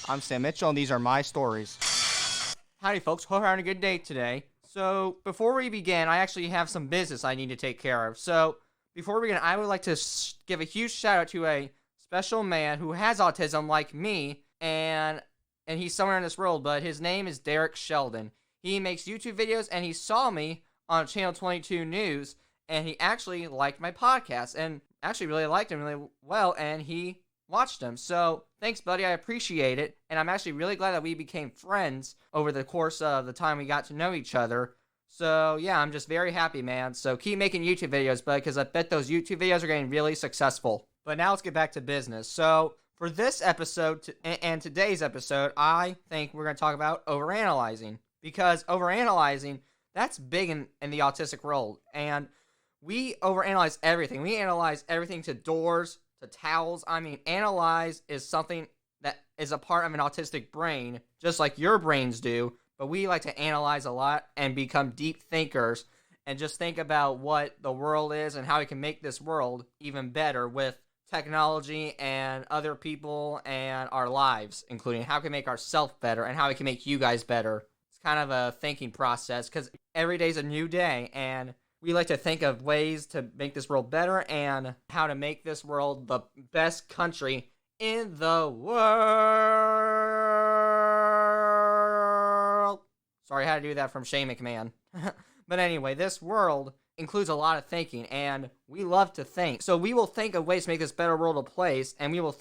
I'm Sam Mitchell, and these are my stories. Howdy, folks. Hope you're having a good day today. So, before we begin, I actually have some business I need to take care of. So, before we begin, I would like to give a huge shout out to a special man who has autism like me, and he's somewhere in this world, but his name is Derek Sheldon. He makes YouTube videos, and he saw me on Channel 22 News, and he actually liked my podcast, and actually really liked him really well, and he watched him. So, thanks, buddy. I appreciate it, and I'm actually really glad that we became friends over the course of the time we got to know each other. So, yeah, I'm just very happy, man. So, keep making YouTube videos, bud, because I bet those YouTube videos are getting really successful. But now let's get back to business. So, for this episode and today's episode, I think we're going to talk about overanalyzing. Because overanalyzing, that's big in the autistic world. And we overanalyze everything. We analyze everything to doors, to towels. I mean, analyze is something that is a part of an autistic brain, just like your brains do. But we like to analyze a lot and become deep thinkers and just think about what the world is and how we can make this world even better with technology and other people and our lives, including how we can make ourselves better and how we can make you guys better. It's kind of a thinking process because every day's a new day, and we like to think of ways to make this world better and how to make this world the best country in the world. Sorry, I had to do that from Shane McMahon. But anyway, this world includes a lot of thinking, and we love to think. So we will think of ways to make this better world a place, and we will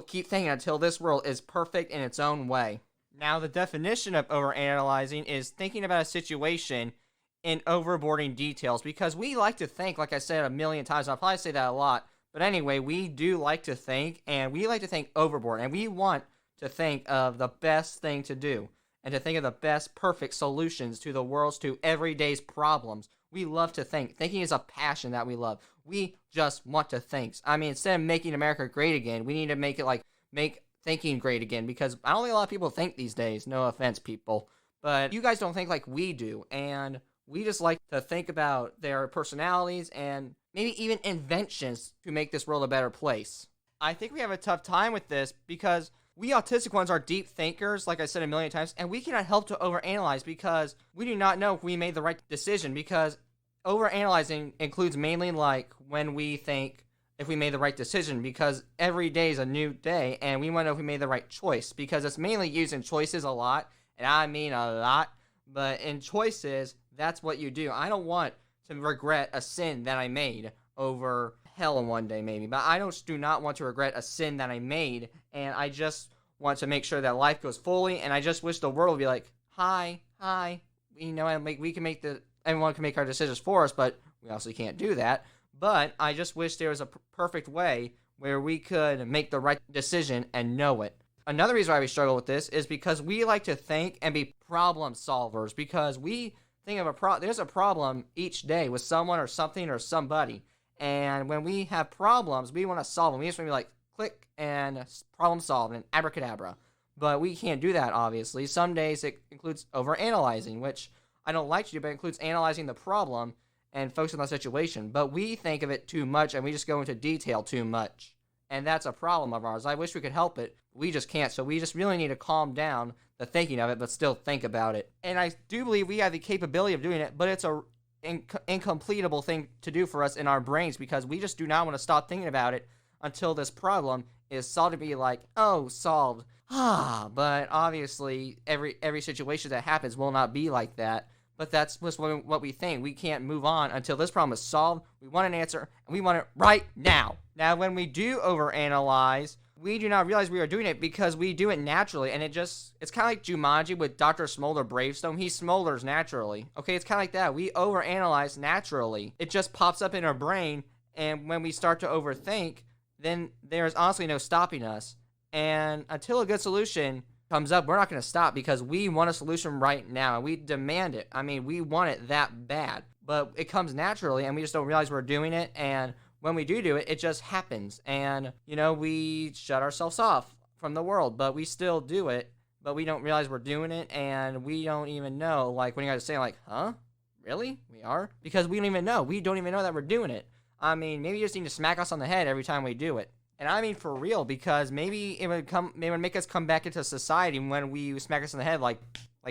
keep thinking until this world is perfect in its own way. Now, the definition of overanalyzing is thinking about a situation in overboarding details, because we like to think, like I said a million times, I'll probably say that a lot, but anyway, we do like to think, and we like to think overboard, and we want to think of the best thing to do, and to think of the best perfect solutions to the world's, to everyday's problems. We love to think. Thinking is a passion that we love. We just want to think. I mean, instead of making America great again, we need to make it make thinking great again, because I don't think a lot of people think these days. No offense, people. But you guys don't think like we do, and we just like to think about their personalities and maybe even inventions to make this world a better place. I think we have a tough time with this because we autistic ones are deep thinkers, like I said a million times, and we cannot help to overanalyze because we do not know if we made the right decision, because overanalyzing includes mainly like when we think if we made the right decision, because every day is a new day and we want to know if we made the right choice, because it's mainly used in choices a lot, and I mean a lot, but in choices, that's what you do. I don't want to regret a sin that I made over hell in one day, maybe. But I do not want to regret a sin that I made. And I just want to make sure that life goes fully. And I just wish the world would be like, hi. You know, and we can everyone can make our decisions for us, but we also can't do that. But I just wish there was a perfect way where we could make the right decision and know it. Another reason why we struggle with this is because we like to think and be problem solvers, because we think of there's a problem each day with someone or something or somebody, and when we have problems, we want to solve them. We just want to be like, click, and problem solved, and abracadabra. But we can't do that, obviously. Some days it includes overanalyzing, which I don't like to do, but it includes analyzing the problem and focusing on the situation. But we think of it too much, and we just go into detail too much. And that's a problem of ours. I wish we could help it. We just can't. So we just really need to calm down the thinking of it, but still think about it. And I do believe we have the capability of doing it, but it's a incompletable thing to do for us in our brains, because we just do not want to stop thinking about it until this problem is solved, to be like, oh, solved. But obviously, every situation that happens will not be like that. But that's just what we think. We can't move on until this problem is solved. We want an answer, and we want it right now. Now, when we do overanalyze, we do not realize we are doing it because we do it naturally, and it's kind of like Jumanji with Dr. Smolder Bravestone. He smolders naturally. Okay, it's kind of like that. We overanalyze naturally. It just pops up in our brain, and when we start to overthink, then there's honestly no stopping us. And until a good solution comes up, we're not going to stop, because we want a solution right now, and we demand it. I mean, we want it that bad, but it comes naturally, and we just don't realize we're doing it, and when we do it, it just happens, and, you know, we shut ourselves off from the world, but we still do it, but we don't realize we're doing it, and we don't even know, like, when you guys say, like, huh? Really? We are? Because we don't even know. We don't even know that we're doing it. I mean, maybe you just need to smack us on the head every time we do it. And I mean for real, because maybe it would make us come back into society when we smack us in the head like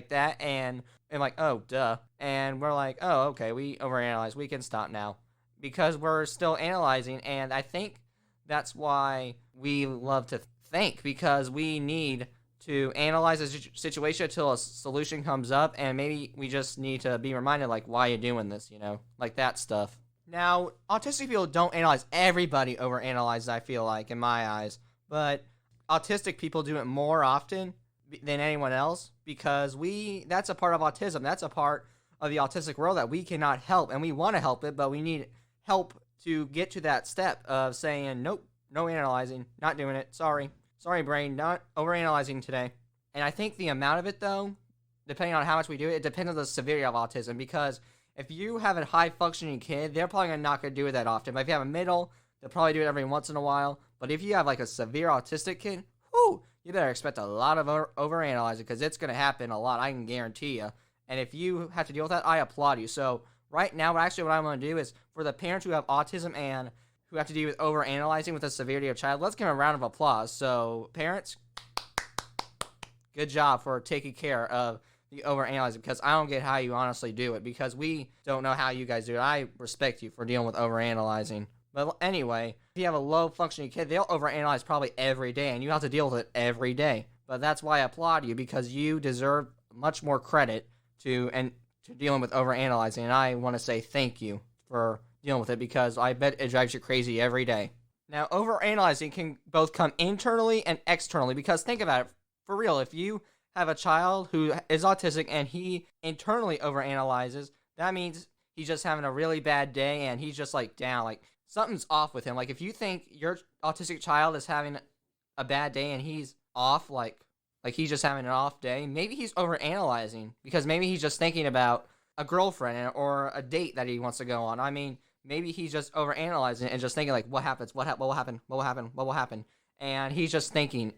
that, and like, oh, duh. And we're like, oh, okay, we overanalyze. We can stop now. Because we're still analyzing, and I think that's why we love to think, because we need to analyze a situation until a solution comes up, and maybe we just need to be reminded, like, why you doing this, like that stuff. Now, autistic people don't analyze. Everybody overanalyzes, I feel like, in my eyes. But autistic people do it more often than anyone else, because that's a part of autism. That's a part of the autistic world that we cannot help, and we want to help it, but we need help to get to that step of saying, nope, no analyzing, not doing it, sorry, brain, not overanalyzing today. And I think the amount of it, though, depending on how much we do it, it depends on the severity of autism, because if you have a high-functioning kid, they're probably not going to do it that often. But if you have a middle, they'll probably do it every once in a while. But if you have, like, a severe autistic kid, whoo, you better expect a lot of overanalyzing, because it's going to happen a lot, I can guarantee you. And if you have to deal with that, I applaud you. So right now, actually what I'm going to do is, for the parents who have autism and who have to deal with overanalyzing with the severity of child, let's give them a round of applause. So, parents, good job for taking care of the overanalyzing, because I don't get how you honestly do it, because we don't know how you guys do it. I respect you for dealing with overanalyzing. But anyway, if you have a low-functioning kid, they'll overanalyze probably every day, and you have to deal with it every day. But that's why I applaud you, because you deserve much more credit to dealing with overanalyzing, and I want to say thank you for dealing with it, because I bet it drives you crazy every day. Now, overanalyzing can both come internally and externally, because think about it, for real, if you have a child who is autistic and he internally overanalyzes, that means he's just having a really bad day and he's just like down, like something's off with him. Like if you think your autistic child is having a bad day and he's off, like he's just having an off day, maybe he's overanalyzing, because maybe he's just thinking about a girlfriend or a date that he wants to go on. I mean, maybe he's just overanalyzing and just thinking like, what happens? What will happen? What will happen? What will happen? And he's just thinking,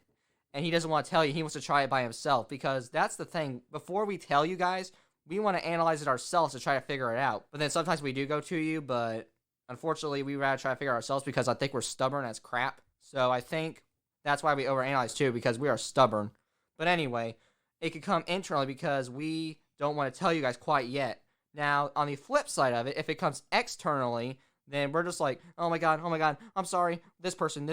and he doesn't want to tell you. He wants to try it by himself, because that's the thing. Before we tell you guys, we want to analyze it ourselves to try to figure it out. But then sometimes we do go to you, but unfortunately, we rather try to figure it ourselves, because I think we're stubborn as crap. So I think that's why we overanalyze too, because we are stubborn. But anyway, it could come internally because we don't want to tell you guys quite yet. Now, on the flip side of it, if it comes externally, then we're just like, oh my god, I'm sorry, this person,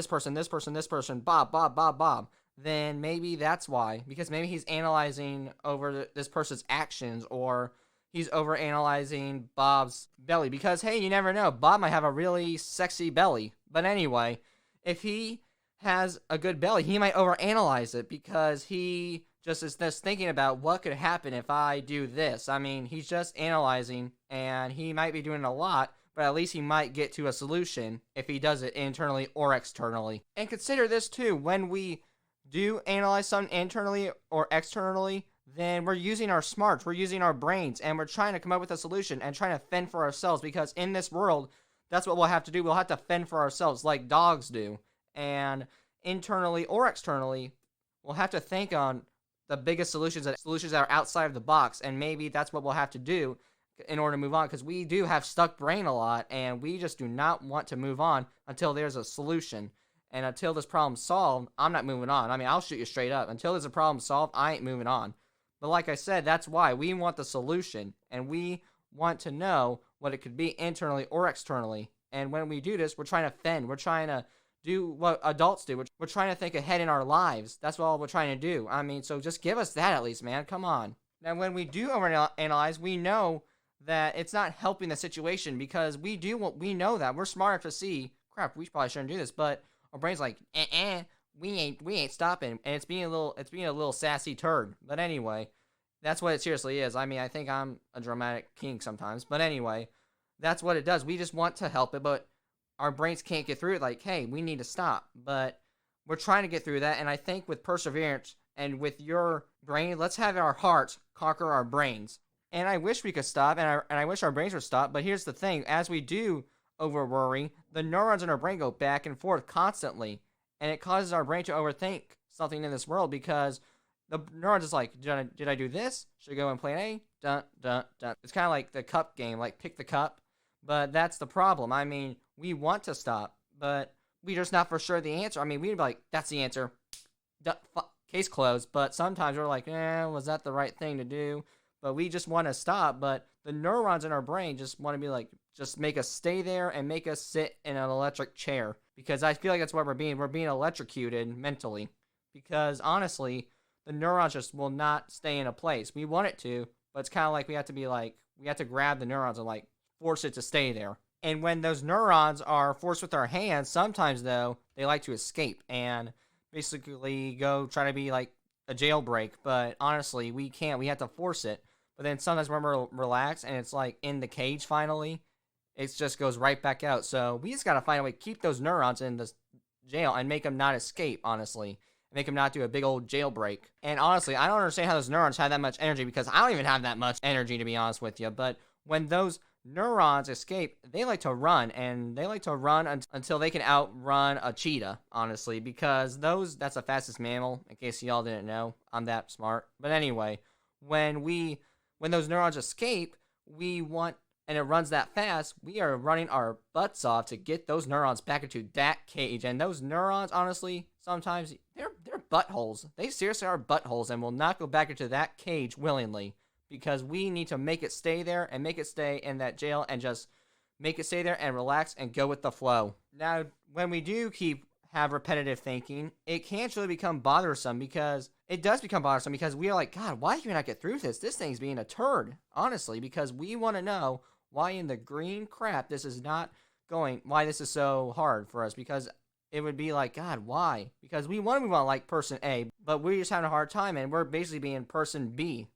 Bob. Then maybe that's why, because maybe he's analyzing over this person's actions, or he's overanalyzing Bob's belly, because hey, you never know, Bob might have a really sexy belly. But anyway, if he has a good belly, he might overanalyze it, because he just is just thinking about what could happen if I do this. I mean, he's just analyzing, and he might be doing a lot, but at least he might get to a solution if he does it internally or externally. And consider this too, when we do analyze something internally or externally, then we're using our smarts, we're using our brains, and we're trying to come up with a solution and trying to fend for ourselves, because in this world, that's what we'll have to do. We'll have to fend for ourselves like dogs do. And internally or externally, we'll have to think on the biggest solutions that are outside of the box, and maybe that's what we'll have to do in order to move on, because we do have stuck brain a lot, and we just do not want to move on until there's a solution. And until this problem's solved, I'm not moving on. I mean, I'll shoot you straight up. Until there's a problem solved, I ain't moving on. But like I said, that's why we want the solution, and we want to know what it could be internally or externally. And when we do this, we're trying to fend. We're trying to do what adults do. We're trying to think ahead in our lives. That's all we're trying to do. I mean, so just give us that at least, man. Come on. Now, when we do overanalyze, we know that it's not helping the situation, because we know that. We're smart enough to see, crap, we probably shouldn't do this, but our brain's like, we ain't stopping, and it's being a little sassy turd. But anyway, that's what it seriously is. I mean, I think I'm a dramatic king sometimes, but anyway, that's what it does. We just want to help it, but our brains can't get through it. Like, hey, we need to stop. But we're trying to get through that, and I think with perseverance and with your brain, let's have our hearts conquer our brains. And I wish we could stop, and I wish our brains would stop. But here's the thing: as we do over worry, the neurons in our brain go back and forth constantly, and it causes our brain to overthink something in this world, because the neurons is like, did I do this? Should I go in plan A? Dun, dun, dun. It's kind of like the cup game, like pick the cup. But that's the problem. I mean, we want to stop, but we just not for sure the answer. I mean, we'd be like, that's the answer. Case closed. But sometimes we're like, was that the right thing to do? But we just want to stop. But the neurons in our brain just want to be like, just make us stay there and make us sit in an electric chair. Because I feel like that's what we're being. We're being electrocuted mentally. Because honestly, the neurons just will not stay in a place. We want it to, but it's kind of like we have to grab the neurons and like force it to stay there. And when those neurons are forced with our hands, sometimes though, they like to escape and basically go try to be like a jailbreak. But honestly, we can't. We have to force it. But then sometimes when we're relaxed and it's like in the cage finally, it just goes right back out. So we just got to find a way to keep those neurons in the jail and make them not escape, honestly. Make them not do a big old jailbreak. And honestly, I don't understand how those neurons have that much energy because I don't even have that much energy, to be honest with you. But when those neurons escape, they like to run, and they like to run until they can outrun a cheetah, honestly, because that's the fastest mammal, in case y'all didn't know. I'm that smart. But anyway, when those neurons escape, and it runs that fast, we are running our butts off to get those neurons back into that cage. And those neurons, honestly, sometimes they're buttholes. They seriously are buttholes and will not go back into that cage willingly because we need to make it stay there and make it stay in that jail and just make it stay there and relax and go with the flow. Now, when we do have repetitive thinking, it can actually become bothersome because it does become bothersome because we are like, God, why can we not get through this? This thing's being a turd, honestly, because we want to know why in the green crap this is not going, why this is so hard for us, because it would be like, God, why? Because we want to move on like person A, but we're just having a hard time, and we're basically being person B.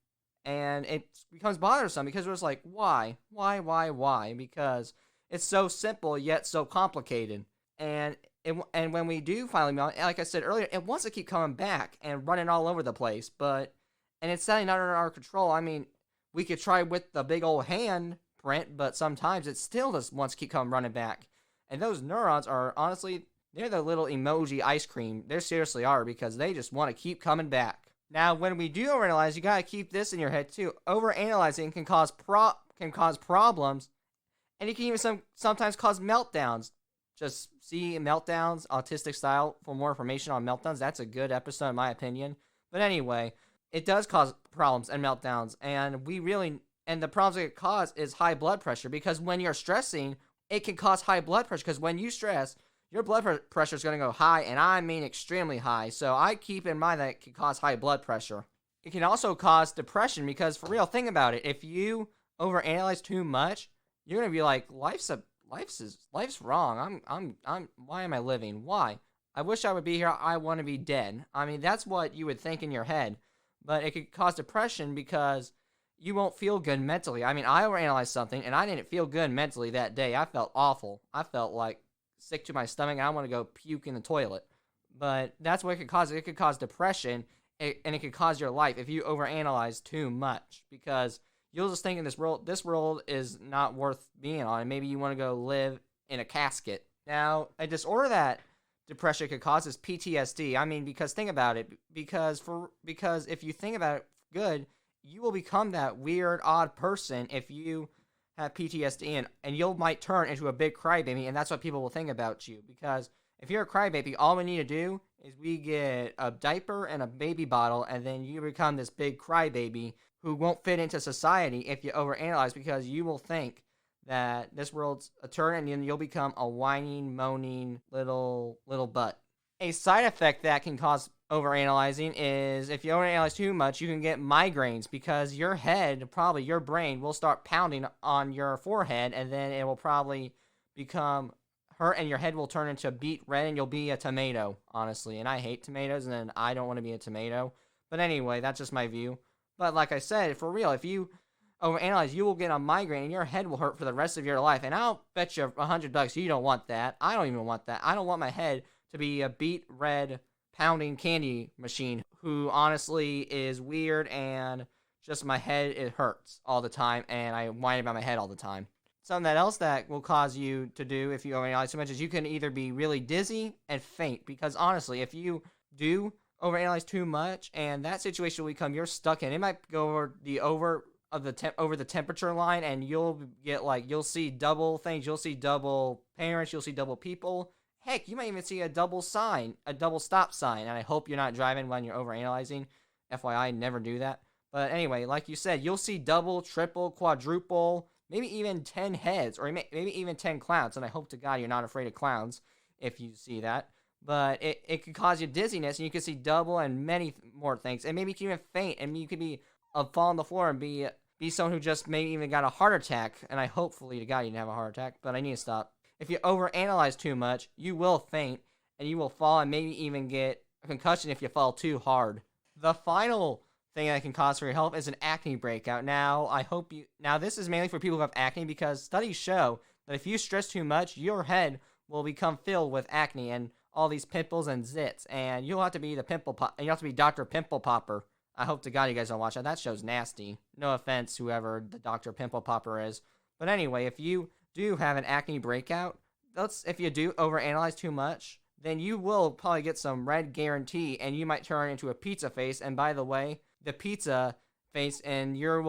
And it becomes bothersome because we're just like, why? Why? Because it's so simple yet so complicated. And when we do finally move on, like I said earlier, it wants to keep coming back and running all over the place, and it's sadly not under our control. I mean, we could try with the big old hand print, but sometimes it still just wants to keep coming running back. And those neurons are, honestly, they're the little emoji ice cream. They seriously are, because they just want to keep coming back. Now, when we do overanalyze, you gotta keep this in your head too. Overanalyzing can cause problems, and it can even sometimes cause meltdowns. Just see Meltdowns, Autistic Style, for more information on meltdowns. That's a good episode, in my opinion. But anyway, it does cause problems and meltdowns, and the problems it cause is high blood pressure, because when you're stressing, it can cause high blood pressure, because when you stress, your blood pressure is going to go high, and I mean extremely high. So I keep in mind that it can cause high blood pressure. It can also cause depression, because for real, think about it. If you overanalyze too much, you're going to be like, life's wrong. Why am I living? Why? I wish I would be here. I want to be dead. I mean, that's what you would think in your head. But it could cause depression because you won't feel good mentally. I mean, I overanalyzed something, and I didn't feel good mentally that day. I felt awful. I felt like sick to my stomach, and I want to go puke in the toilet. But that's what it could cause. It could cause depression, and it could cause your life if you overanalyze too much, because you'll just think in this world is not worth being on, and maybe you want to go live in a casket. Now, a disorder that depression could cause is PTSD. I mean, because think about it. Because if you think about it good, you will become that weird, odd person if you have PTSD, and you might turn into a big crybaby, and that's what people will think about you. Because if you're a crybaby, all we need to do is we get a diaper and a baby bottle, and then you become this big crybaby who won't fit into society if you overanalyze, because you will think that this world's a turn, and then you'll become a whining, moaning little butt. A side effect that can cause overanalyzing is if you overanalyze too much, you can get migraines, because your head, probably your brain, will start pounding on your forehead, and then it will probably become hurt, and your head will turn into beet red, and you'll be a tomato, honestly. And I hate tomatoes, and then I don't want to be a tomato. But anyway, that's just my view. But like I said, for real, if you overanalyze, you will get a migraine, and your head will hurt for the rest of your life. And I'll bet you $100 you don't want that. I don't even want that. I don't want my head to be a beet red pounding candy machine who honestly is weird, and just my head, it hurts all the time, and I whine about my head all the time. Something else that will cause you to do if you overanalyze too much is you can either be really dizzy and faint, because honestly, if you do overanalyze too much, and that situation will become you're stuck in, it might go over the temperature line, and you'll see double things. You'll see double parents, you'll see double people, Heck, you might even see a double stop sign. And I hope you're not driving when you're overanalyzing. FYI, never do that. But anyway, like you said, you'll see double, triple, quadruple, maybe even 10 heads, or maybe even 10 clowns. And I hope to God you're not afraid of clowns if you see that. But it could cause you dizziness, and you could see double and many more things. And maybe you can even faint, and you could be fall on the floor and be someone who just maybe even got a heart attack. And I hopefully to God you didn't have a heart attack, but I need to stop. If you overanalyze too much, you will faint, and you will fall and maybe even get a concussion if you fall too hard. The final thing that can cause for your health is an acne breakout. Now, this is mainly for people who have acne, because studies show that if you stress too much, your head will become filled with acne and all these pimples and zits, and you'll have to be you have to be Dr. Pimple Popper. I hope to God you guys don't watch that. That show's nasty. No offense, whoever the Dr. Pimple Popper is. But anyway, if you do have an acne breakout, if you do overanalyze too much, then you will probably get some red guarantee, and you might turn into a pizza face. And by the way, the pizza face and your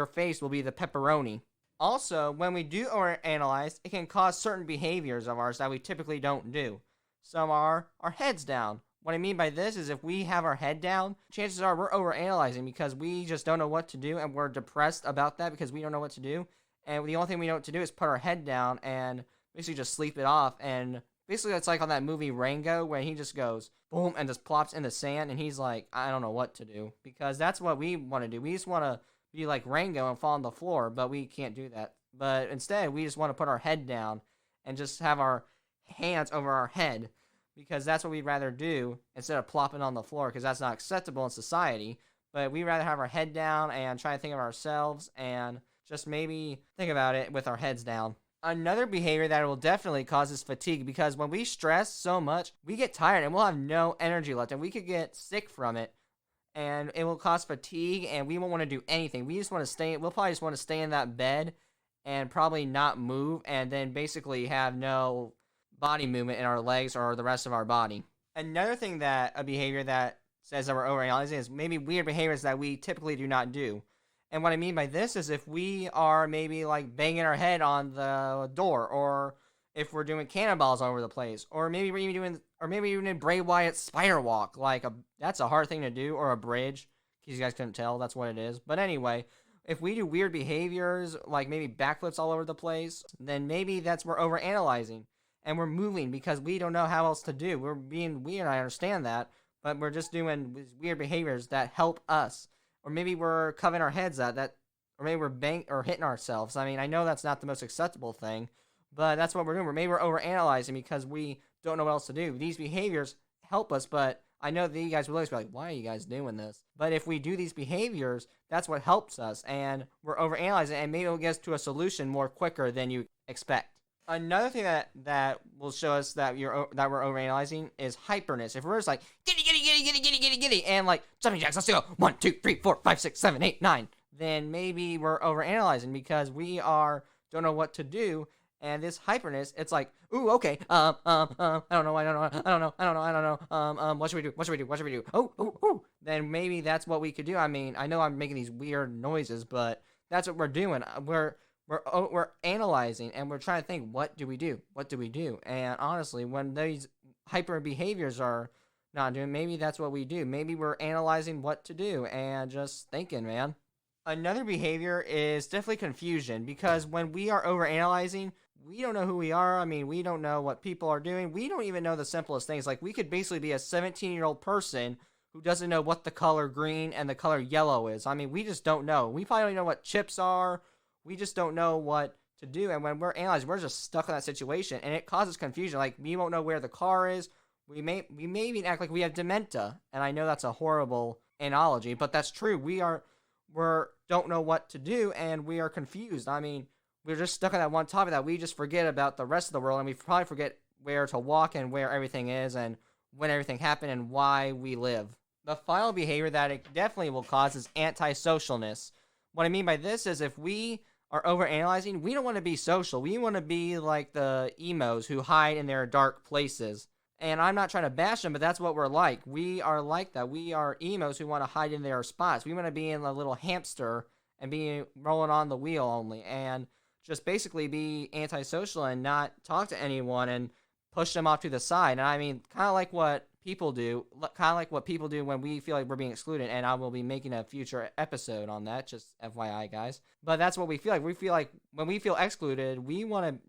face will be the pepperoni. Also, when we do overanalyze, it can cause certain behaviors of ours that we typically don't do. Some are our heads down. What I mean by this is if we have our head down, chances are we're overanalyzing because we just don't know what to do, and we're depressed about that because we don't know what to do. And the only thing we know what to do is put our head down and basically just sleep it off. And basically it's like on that movie Rango, where he just goes boom and just plops in the sand, and he's like, I don't know what to do, because that's what we want to do. We just want to be like Rango and fall on the floor, but we can't do that. But instead, we just want to put our head down and just have our hands over our head, because that's what we'd rather do instead of plopping on the floor, because that's not acceptable in society. But we'd rather have our head down and try to think of ourselves and just maybe think about it with our heads down. Another behavior that will definitely cause is fatigue, because when we stress so much, we get tired and we'll have no energy left, and we could get sick from it, and it will cause fatigue, and we won't want to do anything. We'll probably just want to stay in that bed and probably not move, and then basically have no body movement in our legs or the rest of our body. Another thing a behavior that says that we're overanalyzing is maybe weird behaviors that we typically do not do. And what I mean by this is if we are maybe like banging our head on the door, or if we're doing cannonballs all over the place, or maybe we're even doing Bray Wyatt's spider walk, that's a hard thing to do, or a bridge, because you guys couldn't tell, that's what it is. But anyway, if we do weird behaviors, like maybe backflips all over the place, then maybe we're overanalyzing, and we're moving because we don't know how else to do. We're being weird, I understand that, but we're just doing these weird behaviors that help us. Or maybe we're covering our heads or maybe we're hitting ourselves. I mean, I know that's not the most acceptable thing, but that's what we're doing. Maybe we're overanalyzing because we don't know what else to do. These behaviors help us, but I know that you guys will always be like, why are you guys doing this? But if we do these behaviors, that's what helps us, and we're overanalyzing, and maybe it'll get us to a solution more quicker than you expect. Another thing that will show us that we're overanalyzing is hyperness. If we're just like giddy, and like jumping jacks, let's go 1, 2, 3, 4, 5, 6, 7, 8, 9, then maybe we're overanalyzing because we don't know what to do. And this hyperness, it's like, ooh, okay, I don't know, what should we do? Oh. Then maybe that's what we could do. I mean, I know I'm making these weird noises, but that's what we're doing. We're analyzing, and we're trying to think, what do we do? And honestly, when these hyper behaviors are not doing, maybe that's what we do. Maybe we're analyzing what to do and just thinking, man. Another behavior is definitely confusion, because when we are overanalyzing, we don't know who we are. I mean, we don't know what people are doing. We don't even know the simplest things. Like, we could basically be a 17-year-old person who doesn't know what the color green and the color yellow is. I mean, we just don't know. We probably don't know what chips are. We just don't know what to do. And when we're analyzing, we're just stuck in that situation, and it causes confusion. Like, we won't know where the car is. We may even act like we have dementia. And I know that's a horrible analogy, but that's true. We don't know what to do, and we are confused. I mean, we're just stuck on that one topic that we just forget about the rest of the world, and we probably forget where to walk and where everything is and when everything happened and why we live. The final behavior that it definitely will cause is antisocialness. What I mean by this is if we are overanalyzing, we don't want to be social. We want to be like the emos who hide in their dark places. And I'm not trying to bash them, but that's what we're like. We are like that. We are emos who want to hide in their spots. We want to be in a little hamster and be rolling on the wheel only, and just basically be antisocial and not talk to anyone and push them off to the side. And I mean, kind of like what people do, when we feel like we're being excluded. And I will be making a future episode on that, just FYI, guys. But that's what we feel like. We feel like when we feel excluded,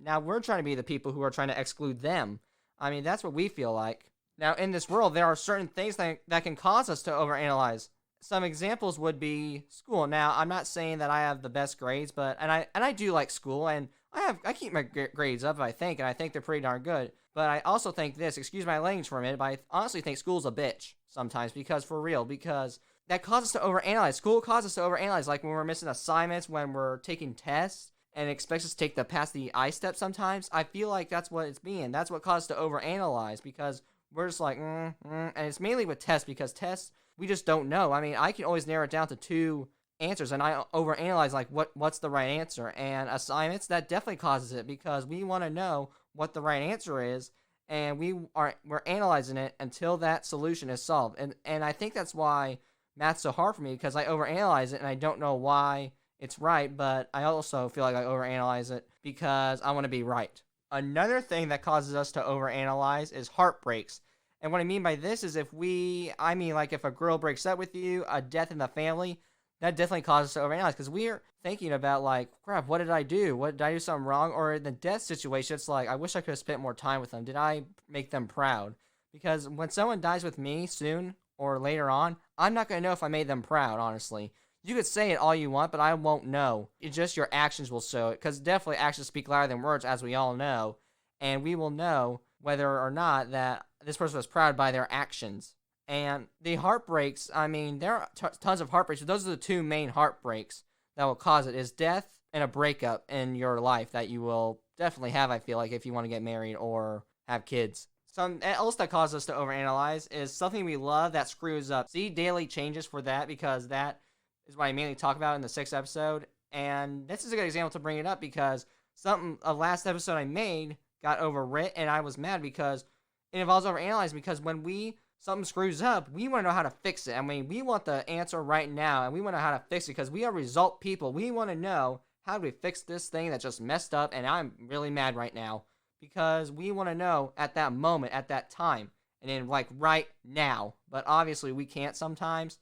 now we're trying to be the people who are trying to exclude them. I mean, that's what we feel like. Now, in this world, there are certain things that can cause us to overanalyze. Some examples would be school. Now, I'm not saying that I have the best grades, but I do like school, and I keep my grades up, I think they're pretty darn good. But I also think this, excuse my language for a minute, but I honestly think school's a bitch sometimes, because that causes us to overanalyze. School causes us to overanalyze, like when we're missing assignments, when we're taking tests, and it expects us to pass the I step sometimes. I feel like that's what it's being. That's what causes us to overanalyze, because we're just like, and it's mainly with tests, because tests, we just don't know. I mean, I can always narrow it down to 2 answers, and I overanalyze, like, what's the right answer. And assignments, that definitely causes it, because we want to know what the right answer is, and we're analyzing it until that solution is solved. And I think that's why math's so hard for me, because I overanalyze it, and I don't know why it's right, but I also feel like I overanalyze it because I want to be right. Another thing that causes us to overanalyze is heartbreaks. And what I mean by this is if a girl breaks up with you, a death in the family, that definitely causes us to overanalyze, because we're thinking about, like, crap, what did I do? Did I do something wrong? Or in the death situation, it's like, I wish I could have spent more time with them. Did I make them proud? Because when someone dies with me soon or later on, I'm not going to know if I made them proud, honestly. You could say it all you want, but I won't know. It's just your actions will show it, because definitely actions speak louder than words, as we all know. And we will know whether or not that this person was proud by their actions. And the heartbreaks, I mean, there are tons of heartbreaks, but those are the 2 main heartbreaks that will cause it, is death and a breakup in your life that you will definitely have, I feel like, if you want to get married or have kids. Something else that causes us to overanalyze is something we love that screws up. See daily changes for that, because that is what I mainly talk about in the 6th episode. And this is a good example to bring it up, because a last episode I made got overwrit, and I was mad because it involves overanalyzing, because when something screws up, we want to know how to fix it. I mean, we want the answer right now, and we want to know how to fix it, because we are result people. We want to know, how do we fix this thing that just messed up, and I'm really mad right now, because we want to know at that moment, at that time, and then, like, right now. But obviously we can't sometimes,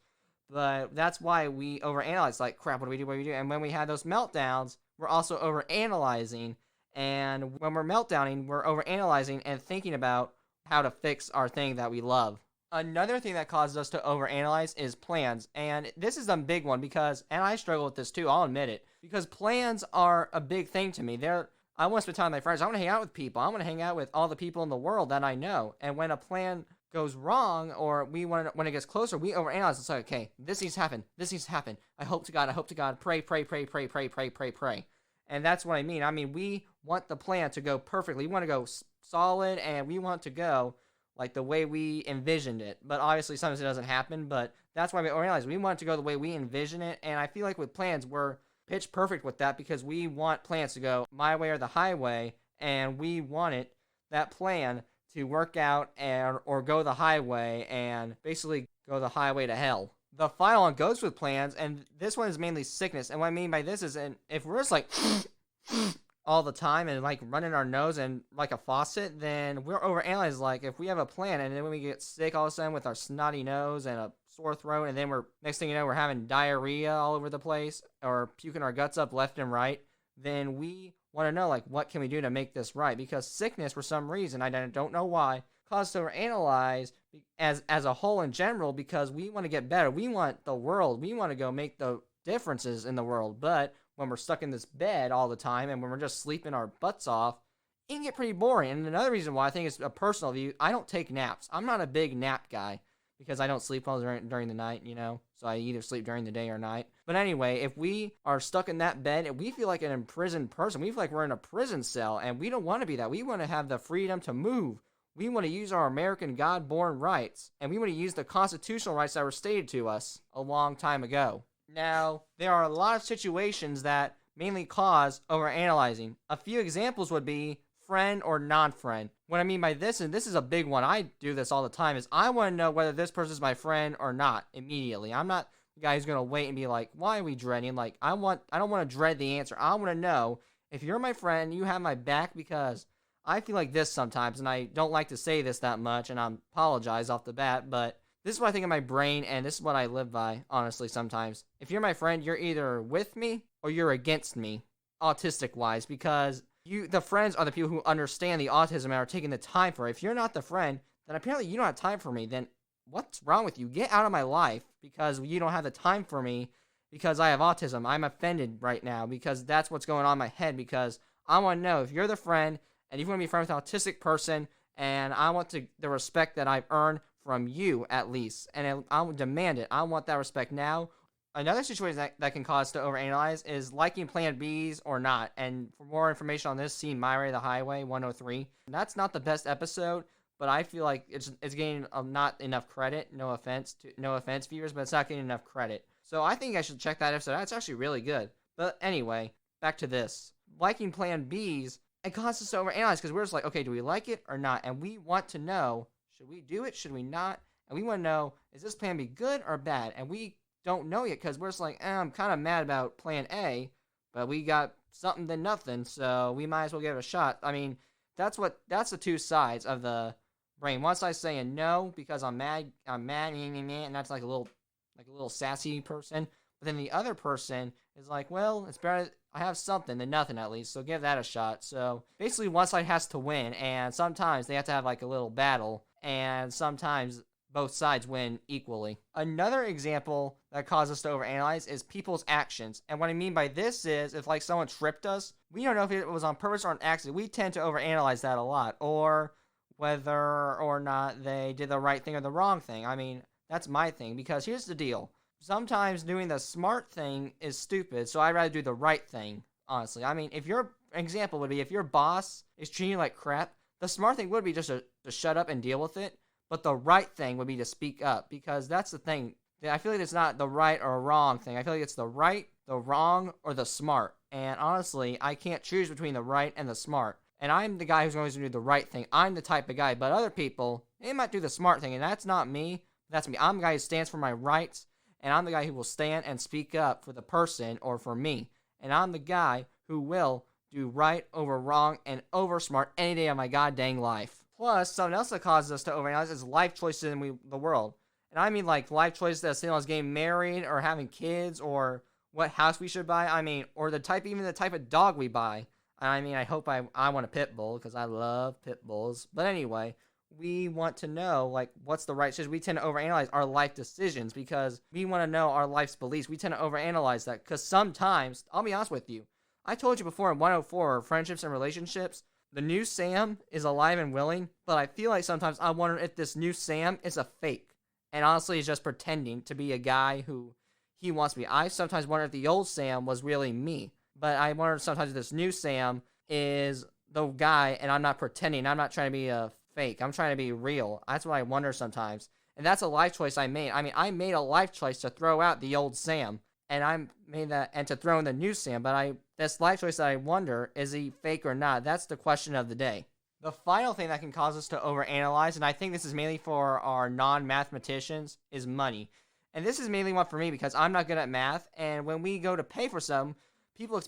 but that's why we overanalyze, like, crap, what do we do? And when we have those meltdowns, we're also overanalyzing, and when we're meltdowning, we're overanalyzing and thinking about how to fix our thing that we love. Another thing that causes us to overanalyze is plans. And this is a big one, and I struggle with this too, I'll admit it, because plans are a big thing to me. I want to spend time with my friends. I want to hang out with people. I want to hang out with all the people in the world that I know. And when a plan goes wrong, or when it gets closer, we overanalyze. It's like, okay, this needs to happen. I hope to God. Pray. And that's what I mean. I mean, we want the plan to go perfectly. We want to go solid, and we want to go like the way we envisioned it. But obviously sometimes it doesn't happen, but that's why we organize. We want it to go the way we envision it, and I feel like with plans, we're pitch perfect with that, because we want plans to go my way or the highway, and we want that plan to work out or go the highway, and basically go the highway to hell. The final one goes with plans, and this one is mainly sickness. And what I mean by this is, if we're just like all the time and like running our nose and like a faucet, then we're overanalyzing. Like, if we have a plan and then when we get sick all of a sudden with our snotty nose and a sore throat, and then next thing you know, we're having diarrhea all over the place or puking our guts up left and right, then we want to know, like, what can we do to make this right? Because sickness, for some reason, I don't know why, causes us to overanalyze as a whole in general, because we want to get better. We want the world. We want to go make the differences in the world. But when we're stuck in this bed all the time, and when we're just sleeping our butts off, it can get pretty boring. And another reason why I think it's a personal view, I don't take naps. I'm not a big nap guy, because I don't sleep well during the night, so I either sleep during the day or night. But anyway, if we are stuck in that bed and we feel like an imprisoned person, we feel like we're in a prison cell, and we don't want to be that. We want to have the freedom to move. We want to use our American God-born rights, and we want to use the constitutional rights that were stated to us a long time ago. Now, there are a lot of situations that mainly cause overanalyzing. A few examples would be friend or non-friend. What I mean by this, and this is a big one, I do this all the time, is I want to know whether this person is my friend or not immediately. I'm not the guy who's going to wait and be like, why are we dreading? Like, I don't want to dread the answer. I want to know if you're my friend, you have my back, because I feel like this sometimes, and I don't like to say this that much, and I apologize off the bat, but this is what I think in my brain, and this is what I live by, honestly, sometimes. If you're my friend, you're either with me or you're against me, autistic-wise, because the friends are the people who understand the autism and are taking the time for it. If you're not the friend, then apparently you don't have time for me. Then what's wrong with you? Get out of my life because you don't have the time for me because I have autism. I'm offended right now because that's what's going on in my head, because I want to know if you're the friend and you want to be friends with an autistic person, and I want the respect that I've earned from you at least, and I will demand it. I want that respect now. Another situation that can cause to overanalyze is liking Plan Bs or not. And for more information on this, see My Way to the Highway 103. That's not the best episode, but I feel like it's getting not enough credit. No offense, viewers, but it's not getting enough credit. So I think I should check that episode. That's actually really good. But anyway, back to this. Liking Plan Bs, it causes us to overanalyze because we're just like, okay, do we like it or not? And we want to know, should we do it? Should we not? And we want to know, is this plan B good or bad? And we don't know yet because we're just like, I'm kind of mad about plan A, but we got something than nothing, so we might as well give it a shot. I mean, that's the two sides of the brain. One side saying no because I'm mad, and that's like a little sassy person. But then the other person is like, well, it's better. I have something than nothing at least, so give that a shot. So basically, one side has to win, and sometimes they have to have like a little battle, and sometimes both sides win equally. Another example that causes us to overanalyze is people's actions. And what I mean by this is, if like someone tripped us, we don't know if it was on purpose or an accident. We tend to overanalyze that a lot. Or whether or not they did the right thing or the wrong thing. I mean, that's my thing, because here's the deal. Sometimes doing the smart thing is stupid, so I'd rather do the right thing, honestly. I mean, if your example would be, if your boss is treating you like crap, the smart thing would be just to shut up and deal with it. But the right thing would be to speak up, because that's the thing. I feel like it's not the right or wrong thing. I feel like it's the right, the wrong, or the smart. And honestly, I can't choose between the right and the smart. And I'm the guy who's always going to do the right thing. I'm the type of guy. But other people, they might do the smart thing. And that's not me. That's me. I'm the guy who stands for my rights. And I'm the guy who will stand and speak up for the person or for me. And I'm the guy who will do right over wrong and over smart any day of my goddamn life. Plus, something else that causes us to overanalyze is life choices in the world. And I mean like life choices that as getting married or having kids or what house we should buy. I mean, or even the type of dog we buy. I mean, I hope I want a pit bull because I love pit bulls. But anyway, we want to know like what's the right decision. We tend to overanalyze our life decisions because we want to know our life's beliefs. We tend to overanalyze that because sometimes, I'll be honest with you, I told you before in 104, friendships and relationships, the new Sam is alive and willing, but I feel like sometimes I wonder if this new Sam is a fake. And honestly, he's just pretending to be a guy who he wants to be. I sometimes wonder if the old Sam was really me. But I wonder sometimes if this new Sam is the guy, and I'm not pretending. I'm not trying to be a fake. I'm trying to be real. That's what I wonder sometimes. And that's a life choice I made. I mean, I made a life choice to throw out the old Sam. And I made that, and to throw in the new Sam. But this life choice that I wonder, is he fake or not? That's the question of the day. The final thing that can cause us to overanalyze, and I think this is mainly for our non-mathematicians, is money. And this is mainly one for me because I'm not good at math. And when we go to pay for some, people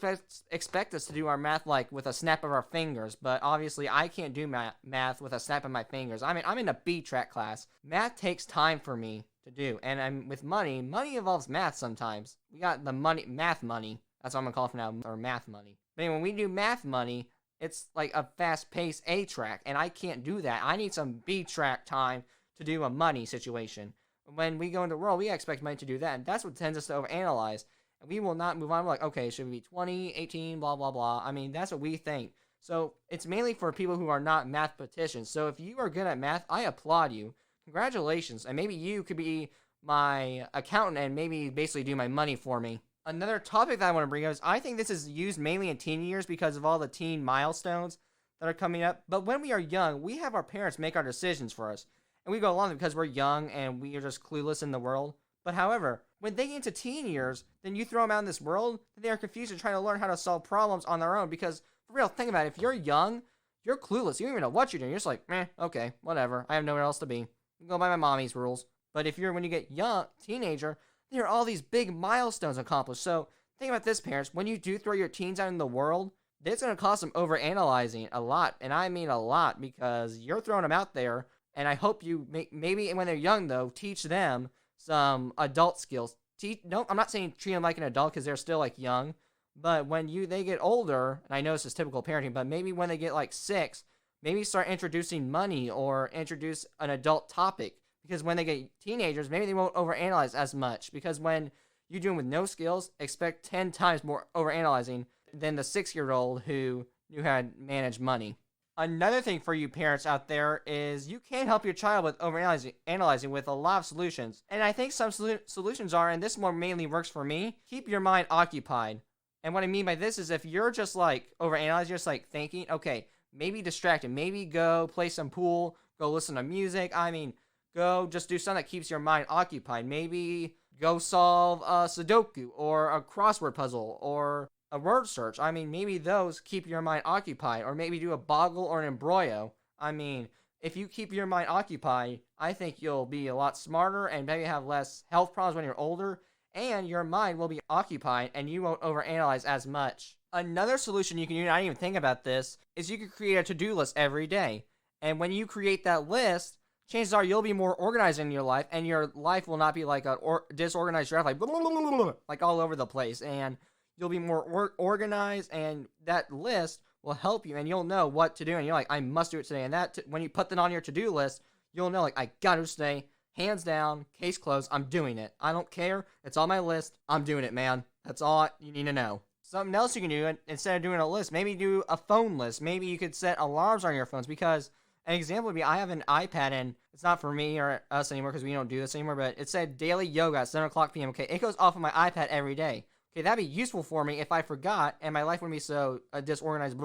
expect us to do our math like with a snap of our fingers. But obviously, I can't do math with a snap of my fingers. I mean, I'm in a B-track class. Math takes time for me to do. And with money involves math sometimes. We got the math money. That's what I'm going to call it from now, or math money. But anyway, when we do math money, it's like a fast-paced A-track, and I can't do that. I need some B-track time to do a money situation. When we go into the world, we expect money to do that, and that's what tends us to overanalyze. And we will not move on. We're like, okay, should we be 20, 18, blah, blah, blah. I mean, that's what we think. So it's mainly for people who are not mathematicians. So if you are good at math, I applaud you. Congratulations. And maybe you could be my accountant and maybe basically do my money for me. Another topic that I want to bring up is I think this is used mainly in teen years because of all the teen milestones that are coming up. But when we are young, we have our parents make our decisions for us. And we go along because we're young and we are just clueless in the world. But however, when they get into teen years, then you throw them out in this world, they are confused and trying to learn how to solve problems on their own. Because, for real, think about it. If you're young, you're clueless. You don't even know what you're doing. You're just like, okay, whatever. I have nowhere else to be. Go by my mommy's rules. But when you get young, teenager, there are all these big milestones accomplished. So think about this, parents. When you do throw your teens out in the world, it's going to cause some overanalyzing a lot, and I mean a lot, because you're throwing them out there, and I hope you maybe when they're young, though, teach them some adult skills. No, I'm not saying treat them like an adult because they're still like young, but when they get older, and I know this is typical parenting, but maybe when they get like 6, maybe start introducing money or introduce an adult topic, because when they get teenagers, maybe they won't overanalyze as much, because when you do them with no skills, expect 10 times more overanalyzing than the 6-year-old who knew how to manage money. Another thing for you parents out there is you can help your child with overanalyzing with a lot of solutions. And I think some solutions are, and this one mainly works for me, keep your mind occupied. And what I mean by this is if you're just like overanalyzing, just like thinking, okay, maybe distracted, maybe go play some pool, go listen to music. I mean, go just do something that keeps your mind occupied. Maybe go solve a Sudoku or a crossword puzzle or a word search. I mean, maybe those keep your mind occupied, or maybe do a boggle or an embroglio. I mean, if you keep your mind occupied, I think you'll be a lot smarter and maybe have less health problems when you're older, and your mind will be occupied and you won't overanalyze as much. Another solution you can do, and I didn't even think about this, is you could create a to-do list every day. And when you create that list, chances are you'll be more organized in your life, and your life will not be like a disorganized draft, like all over the place. And you'll be more organized, and that list will help you, and you'll know what to do, and you're like, I must do it today. And that when you put that on your to-do list, you'll know, like, I got to stay, hands down, case closed, I'm doing it. I don't care. It's on my list. I'm doing it, man. That's all you need to know. Something else you can do, instead of doing a list, maybe do a phone list. Maybe you could set alarms on your phones, because an example would be, I have an iPad, and it's not for me or us anymore because we don't do this anymore, but it said daily yoga at 7 o'clock p.m. Okay, it goes off of my iPad every day. Okay, that'd be useful for me if I forgot, and my life wouldn't be so disorganized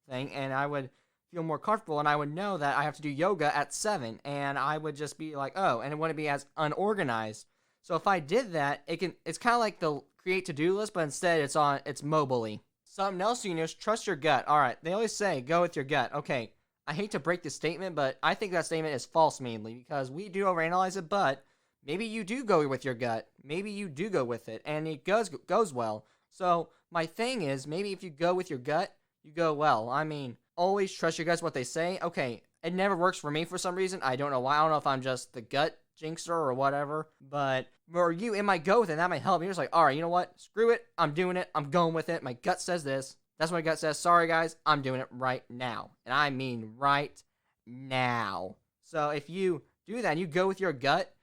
thing, and I would feel more comfortable, and I would know that I have to do yoga at 7, and I would just be like, oh, and it wouldn't be as unorganized. So if I did that, it's kind of like the create to-do list, but instead it's mobily. Something else you can do is trust your gut. All right, they always say go with your gut. Okay, I hate to break this statement, but I think that statement is false mainly, because we do overanalyze it, but maybe you do go with your gut. Maybe you do go with it, and it goes well. So my thing is, maybe if you go with your gut, you go well. I mean, always trust your guts, what they say. Okay, it never works for me for some reason. I don't know why. I don't know if I'm just the gut jinxer or whatever. But for you, it might go with it. That might help. You're just like, all right, you know what? Screw it. I'm doing it. I'm going with it. My gut says this. That's what my gut says. Sorry, guys. I'm doing it right now. And I mean right now. So if you do that and you go with your gut,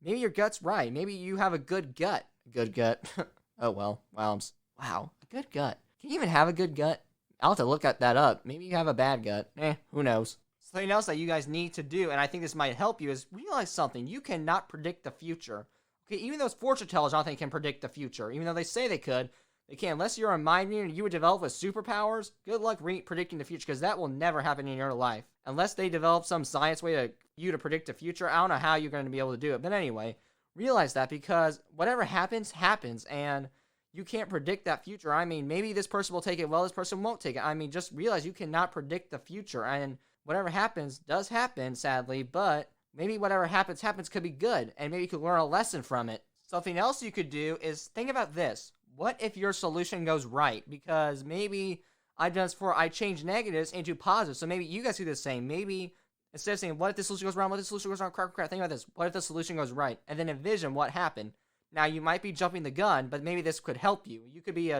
maybe your gut's right. Maybe you have a good gut. Good gut. Oh, well. Wow. A good gut. Can you even have a good gut? I'll have to look at that up. Maybe you have a bad gut. Who knows? Something else that you guys need to do, and I think this might help you, is realize something. You cannot predict the future. Okay, even those fortune tellers, I don't think, can predict the future. Even though they say they could, they can't. Unless you're a mind reader and you would develop with superpowers, good luck predicting the future, because that will never happen in your life. Unless they develop some science way to you to predict the future, I don't know how you're going to be able to do it. But anyway, realize that, because whatever happens, happens, and you can't predict that future. I mean, maybe this person will take it well, this person won't take it. I mean, just realize you cannot predict the future, and whatever happens does happen, sadly, but maybe whatever happens could be good, and maybe you could learn a lesson from it. Something else you could do is think about this. What if your solution goes right? Because maybe I've done this before, I change negatives into positives, so maybe you guys do the same. Maybe instead of saying, what if the solution goes wrong, what if the solution goes wrong, crap, think about this. What if the solution goes right? And then envision what happened. Now, you might be jumping the gun, but maybe this could help you. You could be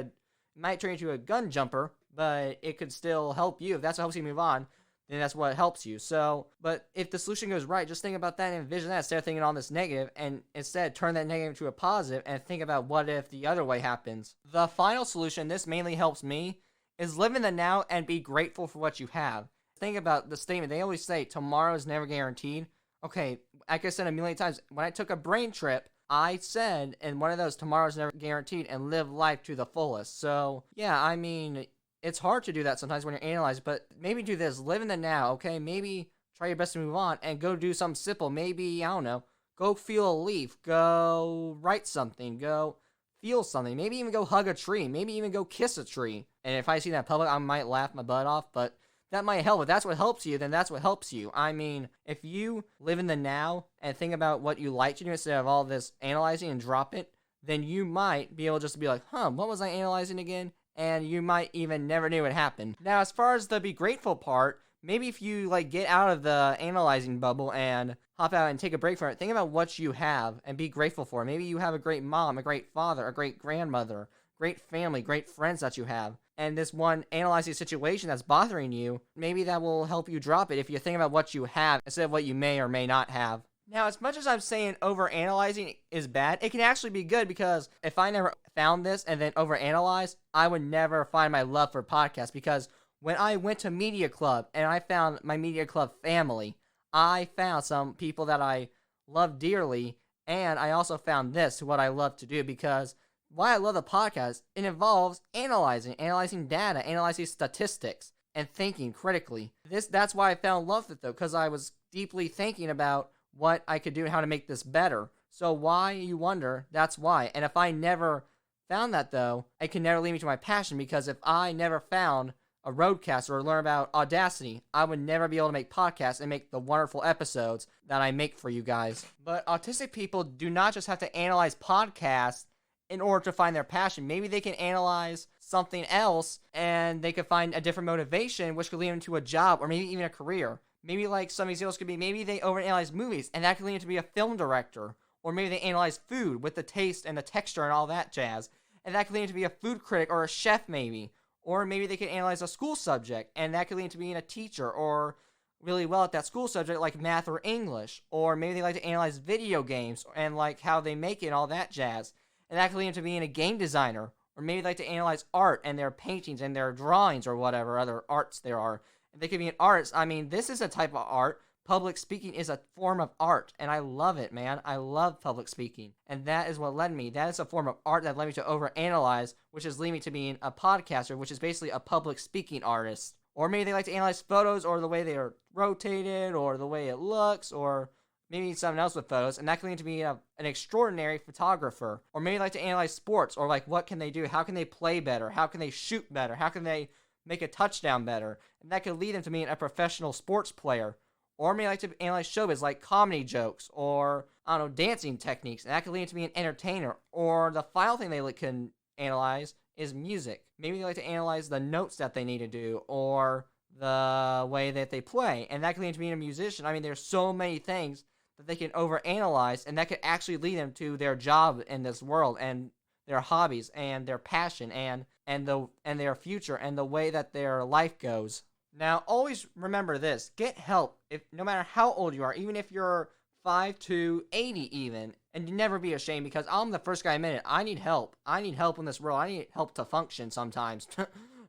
might turn into a gun jumper, but it could still help you. If that's what helps you move on, then that's what helps you. So, but if the solution goes right, just think about that and envision that instead of thinking on this negative, and instead turn that negative into a positive and think about what if the other way happens. The final solution, this mainly helps me, is live in the now and be grateful for what you have. Think about the statement. They always say, tomorrow is never guaranteed. Okay, like I said a million times, when I took a brain trip, I said in one of those, tomorrow's never guaranteed, and live life to the fullest. So, yeah, I mean, it's hard to do that sometimes when you're analyzing, but maybe do this. Live in the now, okay? Maybe try your best to move on and go do something simple. Maybe, I don't know, go feel a leaf. Go write something. Go feel something. Maybe even go hug a tree. Maybe even go kiss a tree. And if I see that in public, I might laugh my butt off, but that might help. If that's what helps you, then that's what helps you. I mean, if you live in the now and think about what you like to do instead of all this analyzing and drop it, then you might be able just to be like, what was I analyzing again? and you might even never knew it happened. Now, as far as the be grateful part, maybe if you get out of the analyzing bubble and hop out and take a break from it, think about what you have and be grateful for. Maybe you have a great mom, a great father, a great grandmother, great family, great friends that you have. And this one analyzing situation that's bothering you, maybe that will help you drop it if you think about what you have instead of what you may or may not have. Now, as much as I'm saying overanalyzing is bad, it can actually be good, because if I never found this and then overanalyzed, I would never find my love for podcasts. Because when I went to Media Club and I found my Media Club family, I found some people that I love dearly, and I also found this, what I love to do, because why I love the podcast, it involves analyzing data, analyzing statistics, and thinking critically. That's why I found love with it, though, because I was deeply thinking about what I could do and how to make this better. So why, you wonder, that's why. And if I never found that, though, it can never lead me to my passion, because if I never found a roadcast or learn about Audacity, I would never be able to make podcasts and make the wonderful episodes that I make for you guys. But autistic people do not just have to analyze podcasts in order to find their passion. Maybe they can analyze something else and they could find a different motivation, which could lead them to a job or maybe even a career. Maybe some examples could be, maybe they overanalyze movies and that could lead them to be a film director. Or maybe they analyze food with the taste and the texture and all that jazz, and that could lead them to be a food critic or a chef maybe. Or maybe they could analyze a school subject, and that could lead to being a teacher or really well at that school subject, like math or English. Or maybe they like to analyze video games and how they make it and all that jazz, and that could lead them to being a game designer. Or maybe they like to analyze art and their paintings and their drawings or whatever other arts there are. And they could be an artist. I mean, this is a type of art. Public speaking is a form of art, and I love it, man. I love public speaking, and that is what led me. That is a form of art that led me to overanalyze, which is leading me to being a podcaster, which is basically a public speaking artist. Or maybe they like to analyze photos, or the way they are rotated, or the way it looks, or maybe something else with photos, and that can lead to being an extraordinary photographer. Or maybe they like to analyze sports, or what can they do? How can they play better? How can they shoot better? How can they make a touchdown better? And that could lead them to being a professional sports player. Or maybe like to analyze showbiz, like comedy jokes, or, I don't know, dancing techniques, and that could lead to be an entertainer. Or the final thing they can analyze is music. Maybe they like to analyze the notes that they need to do, or the way that they play, and that could lead to being a musician. I mean, there's so many things that they can overanalyze, and that could actually lead them to their job in this world, and their hobbies, and their passion, and their future, and the way that their life goes. Now, always remember this. Get help, no matter how old you are, even if you're 5 to 80 even, and never be ashamed, because I'm the first guy to admit it. I need help. I need help in this world. I need help to function sometimes.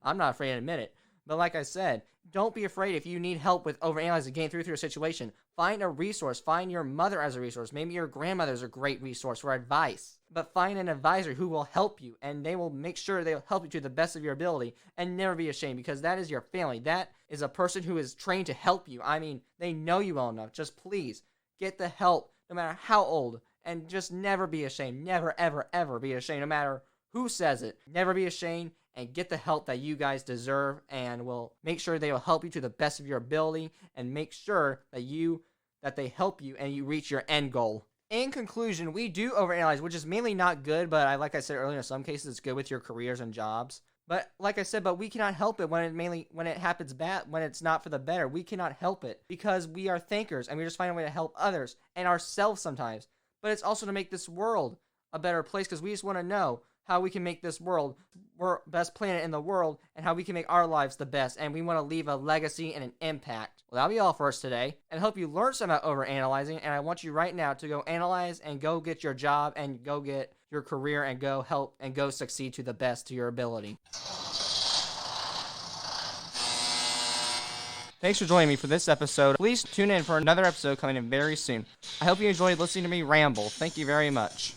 I'm not afraid to admit it. But like I said, don't be afraid if you need help with overanalyzing, getting through a situation. Find a resource. Find your mother as a resource. Maybe your grandmother is a great resource for advice. But find an advisor who will help you, and they will make sure they'll help you to the best of your ability, and never be ashamed, because that is your family. That is a person who is trained to help you. I mean, they know you well enough. Just please get the help, no matter how old, and just never be ashamed. Never, ever, ever be ashamed, no matter who says it. Never be ashamed, and get the help that you guys deserve, and will make sure they will help you to the best of your ability, and make sure that they help you and you reach your end goal. In conclusion, we do overanalyze, which is mainly not good, but like I said earlier, in some cases it's good with your careers and jobs. But like I said, we cannot help it when it happens bad, when it's not for the better. We cannot help it because we are thinkers, and we just find a way to help others and ourselves sometimes. But it's also to make this world a better place, because we just want to know how we can make this world best planet in the world, and how we can make our lives the best, and we want to leave a legacy and an impact. Well, that'll be all for us today, and I hope you learned something about overanalyzing, and I want you right now to go analyze and go get your job and go get your career and go help and go succeed to the best to your ability. Thanks for joining me for this episode. Please tune in for another episode coming in very soon. I hope you enjoyed listening to me ramble. Thank you very much.